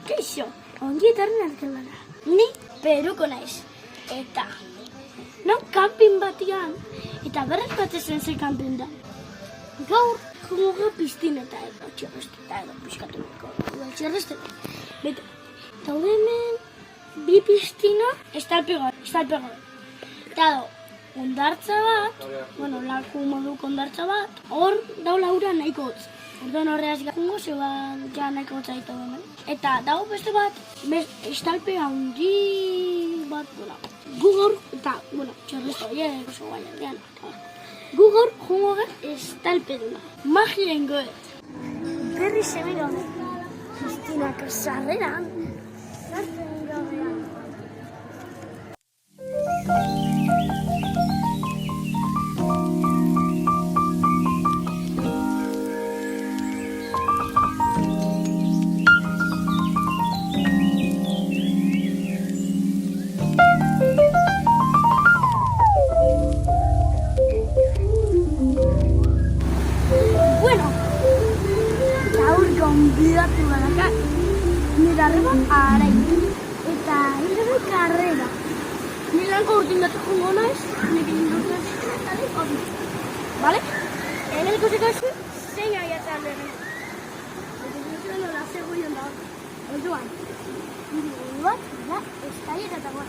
Kaixo, ongi etorri arkelara. Ni Peruko naiz. Eta non kanpin batian, eta berrez batezen ze kanpin da. Gaur, jomuga piztineta edo txerresteta edo piskatuko. Txerresteta. Bete, daude hemen bi piztina estalpego. Eta do, ondartza bat, laku moduko ondartza bat, hor daula ura nahiko hotz. Orduan horreaz gakungo, zeban ja nahiko hotza ditu hemen. Eta dago beste bat, estalpe handi bat, gu gaur, eta, txerresta horiek oso gainean. Gu gaur jongo gara estalpe duna. Magia ingoet. Berri zeme gaude. Kristinak sarreran. Gonbidatu badaka, nire arreba arai, eta nire karrera. Nire lanko urtin datu jongo naiz, nire induzioa zitzatik hori. Bale? Hemen ikusiko ezu, zein aiatzen lehen. Eta induzioa nola zegoen da hori. Orduan, nire bat, da, eskaietatagoa.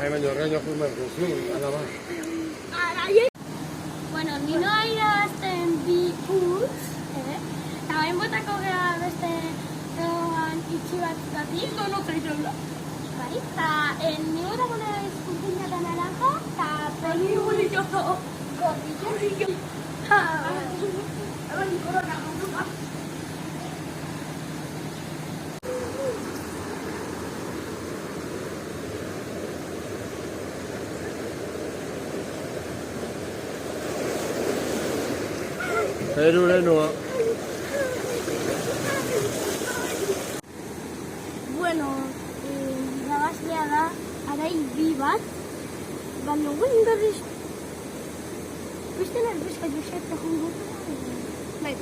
Hemen jorreño jumen guzun, ala ba. Bueno, nino irabazten bi utz, eta bain botako gara beste proban itxi batzatik. No zaitela. Bai, eta nio botako naiz urtina eta naranja, eta pegi gurrillo. Gurrillo. Eban korona gonduka. Perurenoa. Bueno, irabazlea da arai bi bat, baina guen berriz beste lan bizka josetak jongo. Bai,